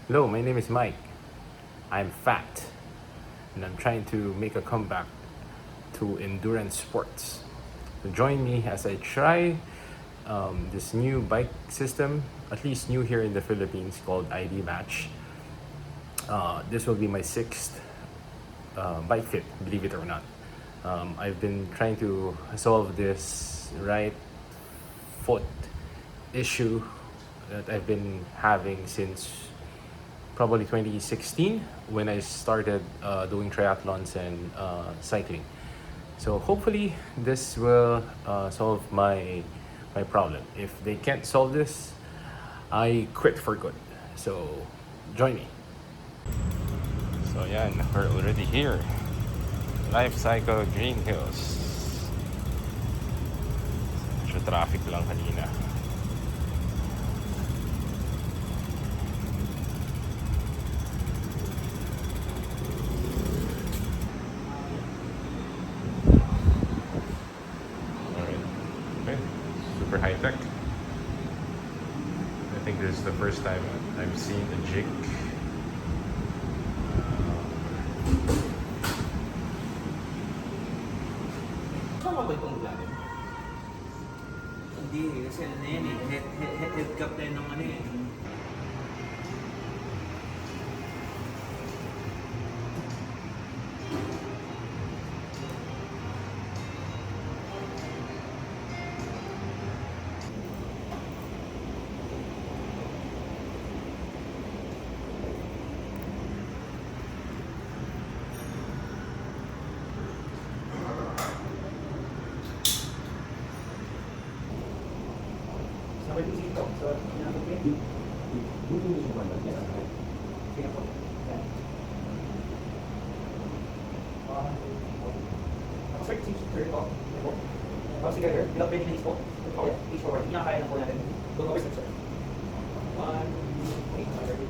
Hello, my name is Mike. I'm fat and I'm trying to make a comeback to endurance sports. So join me as I try this new bike system, at least new here in the Philippines, called ID Match. This will be my sixth bike fit, believe it or not. I've been trying to solve this right foot issue that I've been having since probably 2016 when I started doing triathlons and cycling. So hopefully this will solve my problem. If they can't solve this, I quit for good. So join me. So yeah, we're already here. Lifecycle Greenhills. Medyo traffic lang kanina. Alright. Okay. Super high tech. I think this is the first time I've seen a jig. Tama ba itong ilalim? Hindi, kasi ano na yan eh. Head cap tayo ng ano eh. Sabay din dito. So, pinakapit. Dito mo siya ba? Sige po. Nakaswerte si Sir ito. Sige sir, ilang bench release po? Okay, please forward. Hindi kaya na po natin. Go over sir. 1, 8, 1,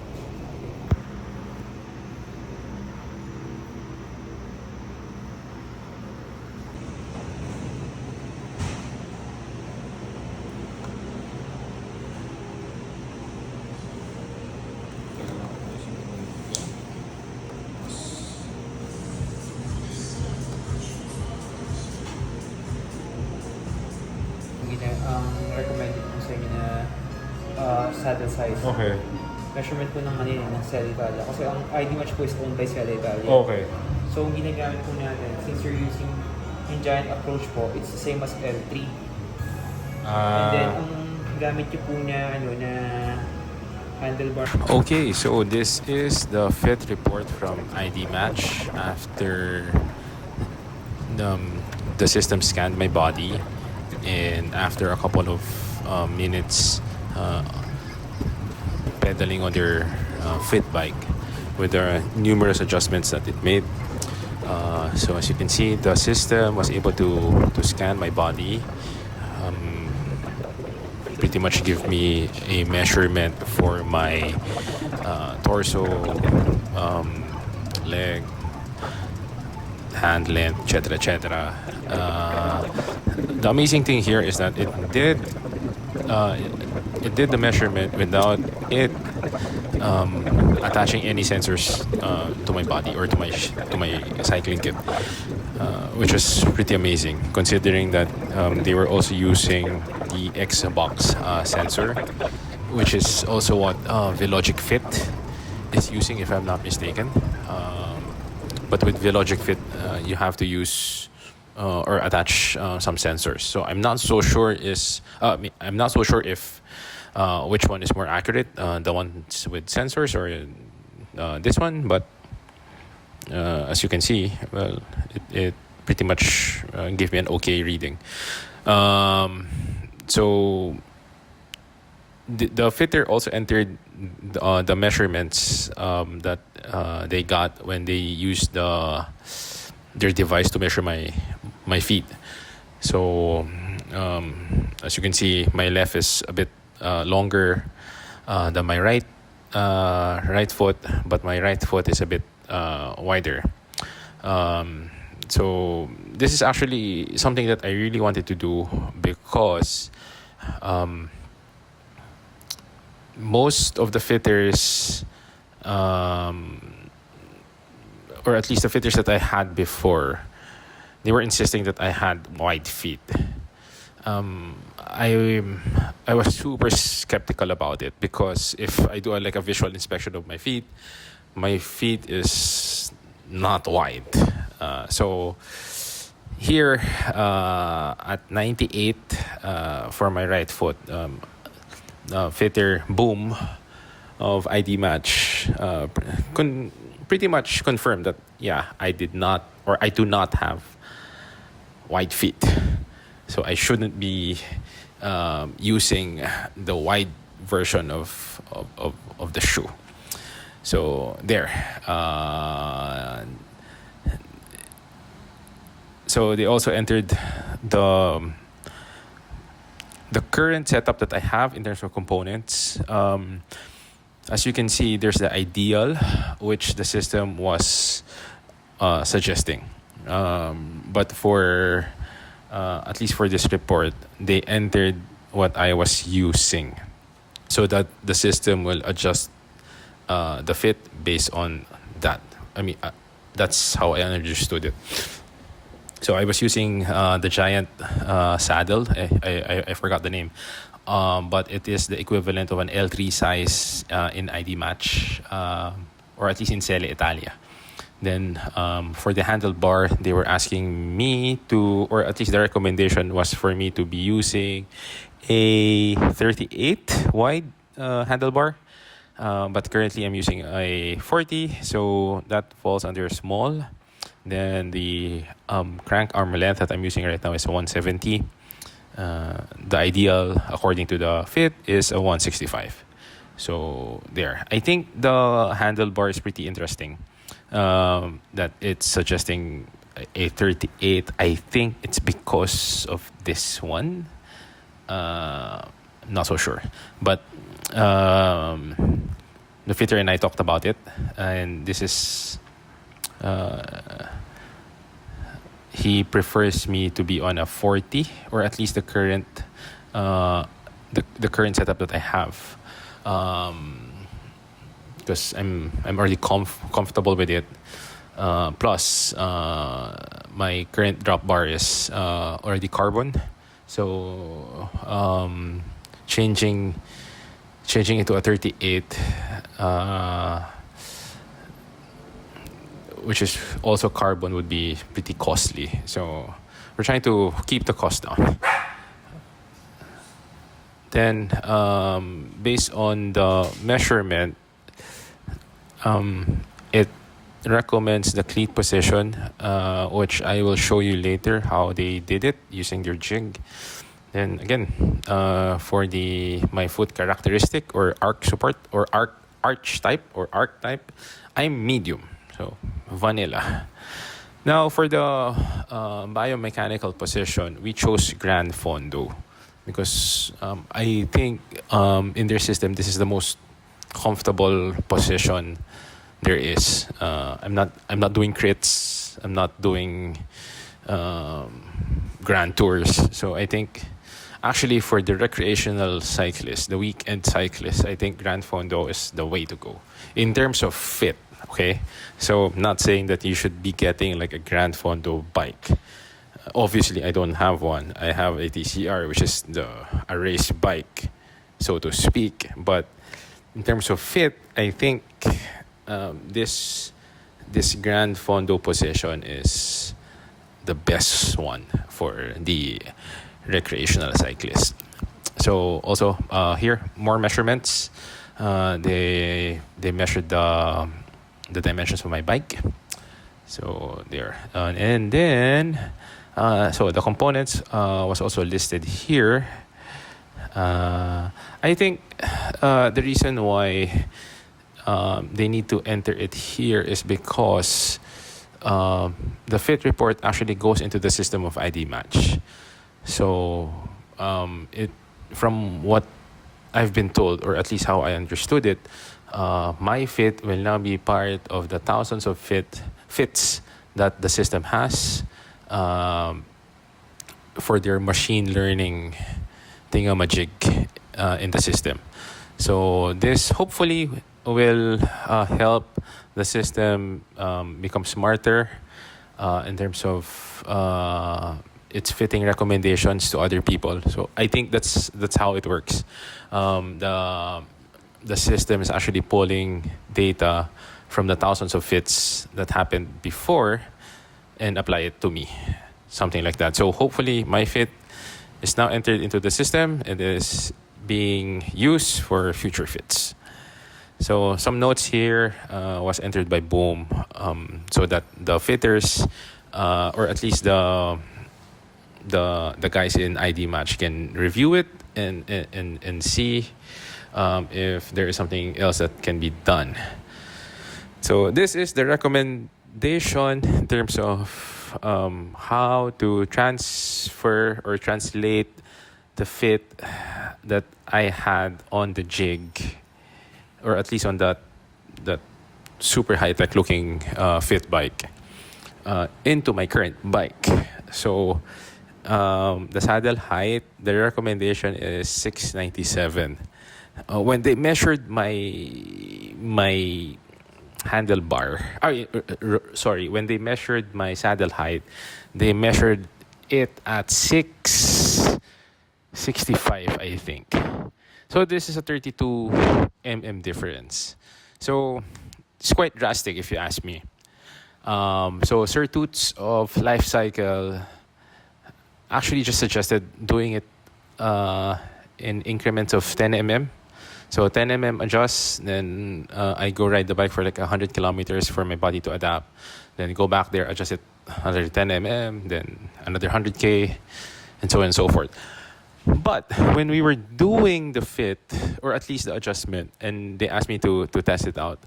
recommended po sa inyo na saddle size. Okay. Measurement po ng Manila ng Sella Italia. Kasi ang ID Match po is owned by Sella Italia. Okay. So, ang ginagamit po natin, since you're using yung giant approach po, it's the same as L3. And then, ang gamit nyo po na, na handlebar. Okay, so this is the fit report from ID Match after the system scanned my body, and after a couple of minutes pedaling on their fit bike with the numerous adjustments that it made. So as you can see, the system was able to scan my body, pretty much give me a measurement for my torso, leg, hand length, etc., etc. The amazing thing here is that it did the measurement without it attaching any sensors to my body or to my cycling kit, which was pretty amazing considering that they were also using the X-Box sensor, which is also what Velogicfit is using, if I'm not mistaken. But with Velogicfit, you have to use or attach some sensors. So I'm not so sure if which one is more accurate, the ones with sensors or this one. But as you can see, well, it pretty much gave me an okay reading. So the fitter also entered the measurements that they got when they used their device to measure my feet. So as you can see, my left is a bit longer than my right foot, but my right foot is a bit wider. So this is actually something that I really wanted to do because most of the fitters or at least the fitters that I had before, they were insisting that I had wide feet. I was super skeptical about it because if I do like a visual inspection of my feet is not wide. So here at 98 for my right foot, fitter Boom of ID Match pretty much confirmed that I do not have wide feet, so I shouldn't be using the wide version of the shoe. So there. So they also entered the current setup that I have in terms of components. As you can see, there's the ideal, which the system was suggesting. But for at least for this report, they entered what I was using, so that the system will adjust the fit based on that. I mean, that's how I understood it. So I was using the Giant saddle. I forgot the name. But it is the equivalent of an L3 size in ID Match, or at least in Selle Italia. Then for the handlebar, they were asking me to, or at least the recommendation was for me to be using a 38 wide handlebar. But currently I'm using a 40, so that falls under small. Then the crank arm length that I'm using right now is a 170. The ideal, according to the fit, is a 165. So there. I think the handlebar is pretty interesting. That it's suggesting a 38. I think it's because of this one. Not so sure. But the fitter and I talked about it, and this is he prefers me to be on a 40, or at least the current the current setup that I have, because I'm already comfortable with it. Plus my current drop bar is already carbon, so changing it to a 38, which is also carbon, would be pretty costly. So we're trying to keep the cost down. Then based on the measurement, it recommends the cleat position, which I will show you later how they did it using their jig. Then again, for my foot characteristic or arc support or arch type or arc type, I'm medium. So vanilla. Now for the biomechanical position, we chose Grand Fondo because I think in their system this is the most comfortable position there is. I'm not doing crits. I'm not doing grand tours. So I think actually for the recreational cyclist, the weekend cyclist, I think Grand Fondo is the way to go in terms of fit. Okay, so I'm not saying that you should be getting like a Grand Fondo bike. Obviously, I don't have one. I have a TCR, which is a race bike, so to speak. But in terms of fit, I think this Grand Fondo position is the best one for the recreational cyclist. So also here, more measurements. They measured the dimensions of my bike. So there, and then so the components was also listed here. I think the reason why they need to enter it here is because the fit report actually goes into the system of ID Match. So it, from what I've been told, or at least how I understood it, my fit will now be part of the thousands of fits that the system has for their machine learning thingamajig in the system. So this hopefully will help the system become smarter in terms of its fitting recommendations to other people. So I think that's how it works. The system is actually pulling data from the thousands of fits that happened before and apply it to me, something like that. So hopefully my fit is now entered into the system and is being used for future fits. So some notes here was entered by Boom, so that the fitters, or at least the guys in ID Match can review it and see if there is something else that can be done. So this is the recommendation in terms of how to transfer or translate the fit that I had on the jig, or at least on that super high-tech looking fit bike, into my current bike. So the saddle height, the recommendation is 697. When they measured my handlebar, when they measured my saddle height, they measured it at 665, I think. So this is a 32 mm difference. So it's quite drastic if you ask me. So Sir Toots of Lifecycle actually just suggested doing it in increments of 10 mm. So 10 mm adjust, then I go ride the bike for like 100 kilometers for my body to adapt. Then go back there, adjust it another 10 mm, then another 100K, and so on and so forth. But when we were doing the fit, or at least the adjustment, and they asked me to test it out,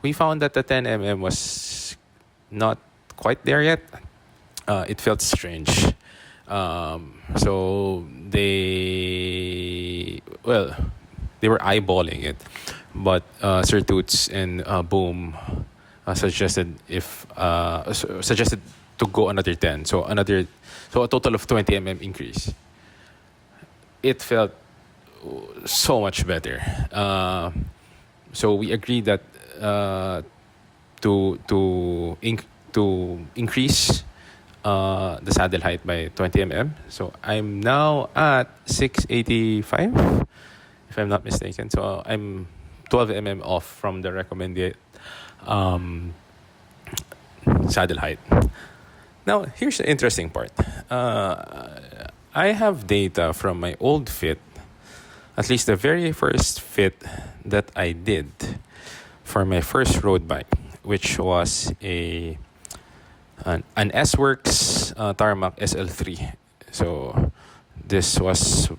we found that the 10 mm was not quite there yet. It felt strange. So they were eyeballing it, but Sir Toots and Boom suggested to go another 10, so a total of 20 mm increase. It felt so much better. So we agreed that to increase the saddle height by 20 mm. So I'm now at 685, if I'm not mistaken. So I'm 12 mm off from the recommended saddle height. Now, here's the interesting part. I have data from my old fit, at least the very first fit that I did for my first road bike, which was an S-Works Tarmac SL3. So this was,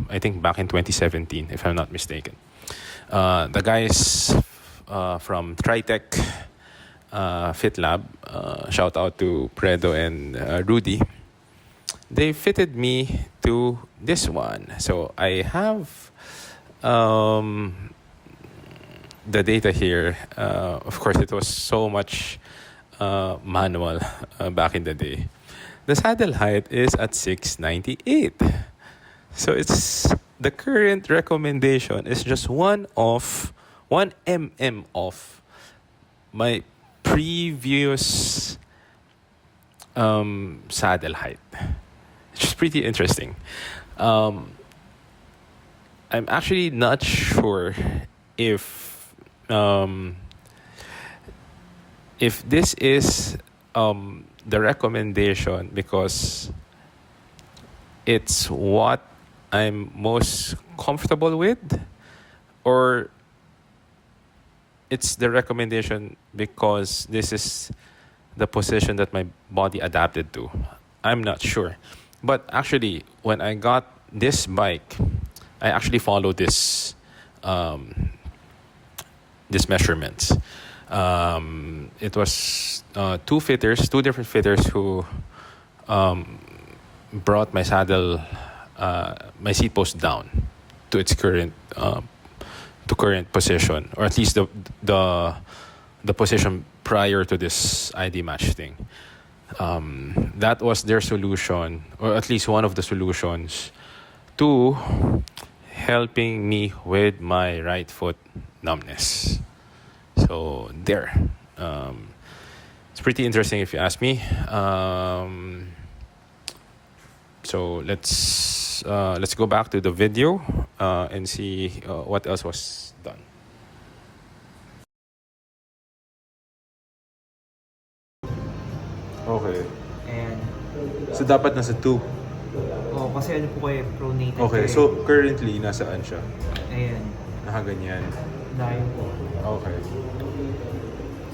I think, back in 2017, if I'm not mistaken. The guys from Tritech Fit Lab, shout out to Predo and Rudy, they fitted me to this one. So I have the data here. Of course, it was so much manual back in the day. The saddle height is at 698. So it's the current recommendation is just 1 mm off my previous saddle height. It's just pretty interesting. I'm actually not sure if this is the recommendation because it's what I'm most comfortable with, or it's the recommendation because this is the position that my body adapted to. I'm not sure. But actually, when I got this bike, I actually followed this measurements. It was two different fitters who brought my saddle, my seat post down to its current position, or at least the position prior to this ID match thing. That was their solution, or at least one of the solutions to helping me with my right foot numbness. So there. It's pretty interesting if you ask me. So let's go back to the video and see what else was done. Okay. And, So dapat nasa tube. kasi ano po kayo, pronated Okay, kayo. so currently nasaan siya? Ayan, Nakaganyan. dahil po. Okay.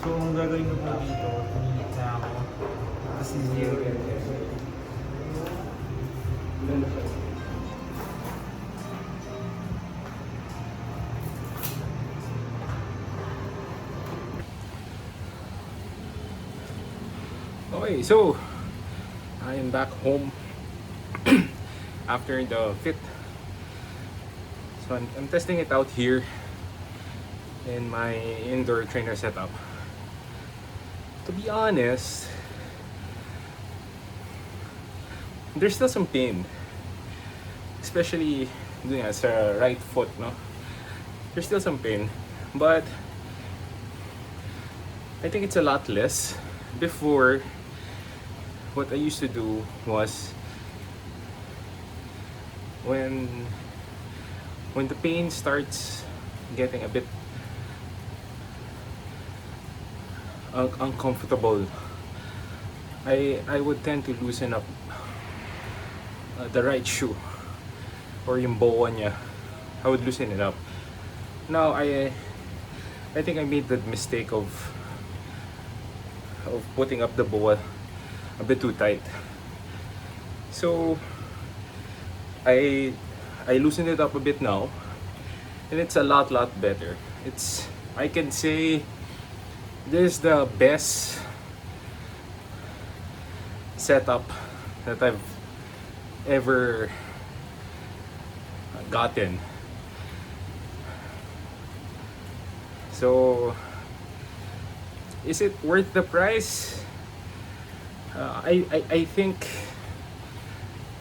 So, ang gagawin ko po dito, pinihit na ako. This is zero. Okay, so I am back home after the fit. So I'm testing it out here in my indoor trainer setup. To be honest, there's still some pain, especially doing as a right foot, no? There's still some pain, but I think it's a lot less. Before, what I used to do was when the pain starts getting a bit uncomfortable, I would tend to loosen up the right shoe or yung boa niya. I would loosen it up. Now I think I made the mistake of putting up the boa a bit too tight. So I loosened it up a bit now, and it's a lot better. I can say this is the best setup that I've ever gotten. So is it worth the price? I think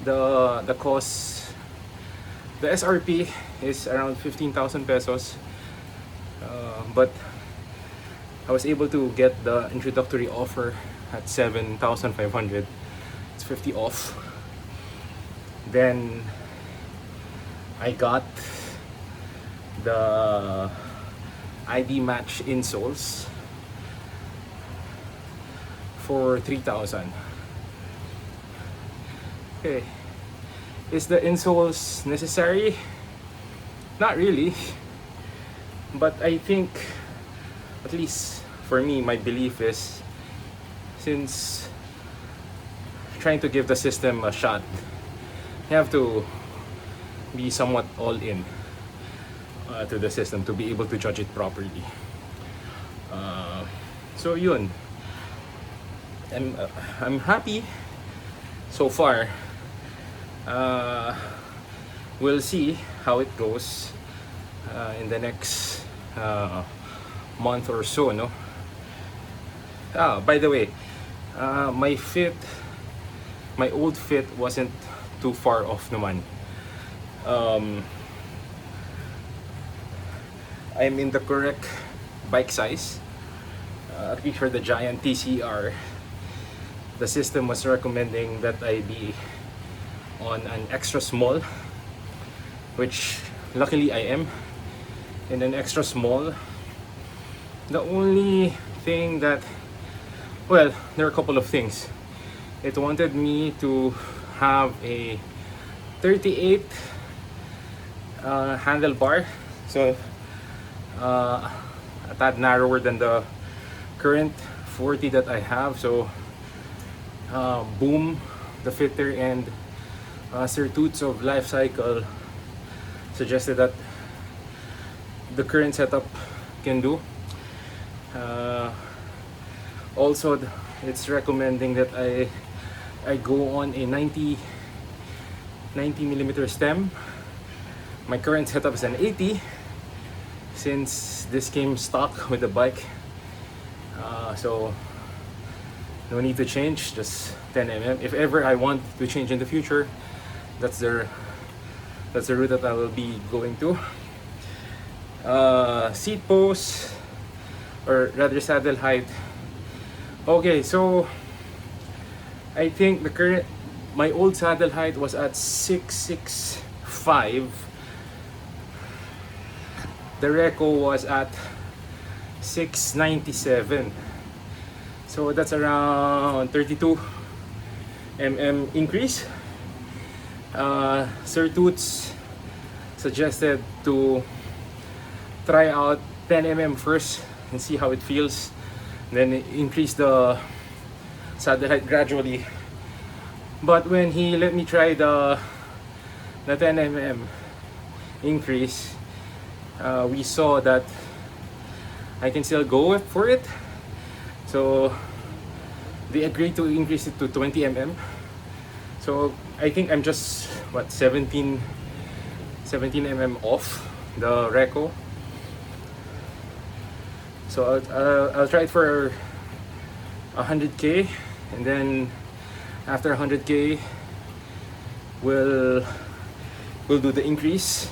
the cost, the SRP is around 15,000 pesos, but I was able to get the introductory offer at 7,500. It's 50 off. Then I got the ID match insoles for 3,000. Okay, is the insoles necessary? Not really, but I think, at least for me, my belief is, since trying to give the system a shot, you have to be somewhat all in to the system to be able to judge it properly. So yun, I'm happy so far. We'll see how it goes in the next month or so, no? By the way, my old fit wasn't too far off naman. I'm in the correct bike size, at least for the Giant TCR. The system was recommending that I be on an extra small, which luckily I am in an extra small. The only thing that, well, there are a couple of things. It wanted me to have a 38 handlebar, so a tad narrower than the current 40 that I have. So Boom, the fitter, and Sir Toots of Lifecycle suggested that the current setup can do. Also, it's recommending that I go on a 90 millimeter stem. My current setup is an 80, since this came stock with the bike. So no need to change, just 10 mm. If ever I want to change in the future, that's the route that I will be going to. Seat posts, or rather saddle height. Okay, so I think my old saddle height was at 665. The Reco was at 697. So that's around 32 mm increase. Sir Toots suggested to try out 10 mm first and see how it feels, then increase the saddle height gradually. But when he let me try the 10 mm increase, we saw that I can still go for it. So they agreed to increase it to 20 mm. So I think I'm just 17 mm off the Reco. So I'll try it for 100k, and then after 100k we'll do the increase.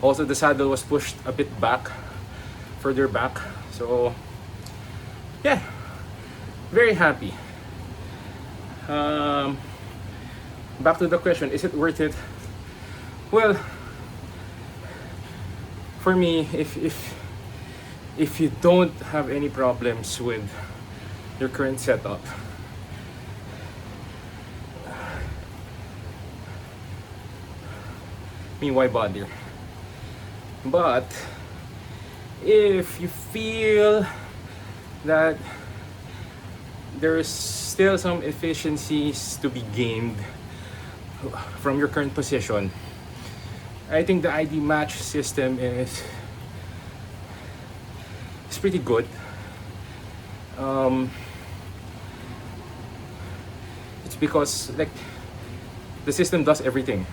Also, the saddle was pushed a bit back, further back. So yeah, very happy. Back to the question, is it worth it? Well, for me, if you don't have any problems with your current setup, I mean, why bother? But if you feel that there's still some efficiencies to be gained from your current position, I think the ID match system is pretty good. It's because like the system does everything,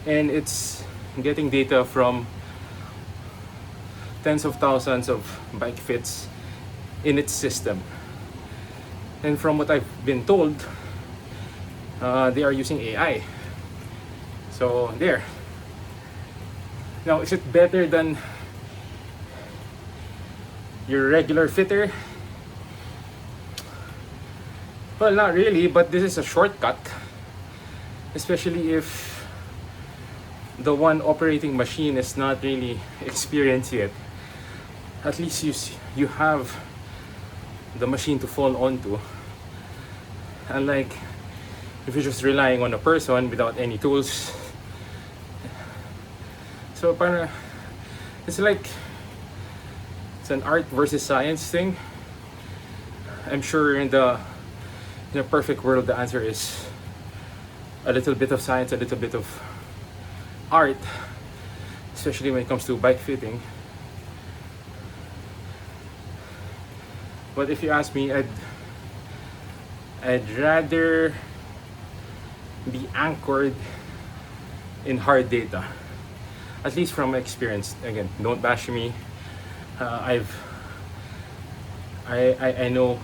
and it's getting data from tens of thousands of bike fits in its system. And from what I've been told, they are using AI. So there. Now, is it better than your regular fitter? Well, not really, but this is a shortcut, especially if the one operating machine is not really experienced yet. At least you have the machine to fall onto, unlike if you're just relying on a person without any tools. So it's like it's an art versus science thing. I'm sure in a perfect world the answer is a little bit of science, a little bit of art, especially when it comes to bike fitting. But if you ask me, I'd rather be anchored in hard data, at least from my experience. Again, don't bash me. I know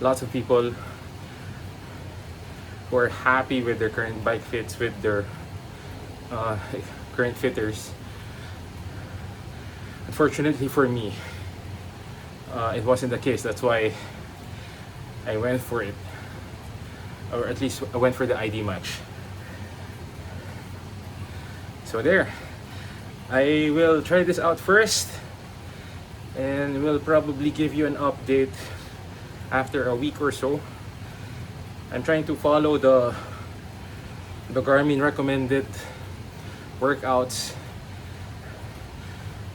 lots of people who are happy with their current bike fits, with their current fitters. Unfortunately for me, it wasn't the case. That's why I went for it, or at least I went for the ID match. So there, I will try this out first, and will probably give you an update after a week or so. I'm trying to follow the Garmin recommended workouts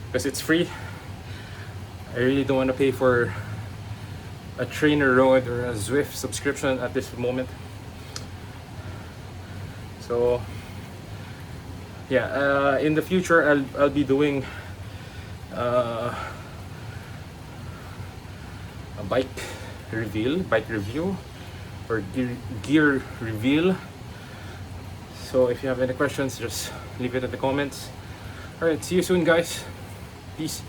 because it's free. I really don't want to pay for a Trainer Road or a Zwift subscription at this moment. So yeah, in the future I'll be doing a bike review or gear reveal. So if you have any questions, just leave it in the comments. Alright, see you soon guys. Peace.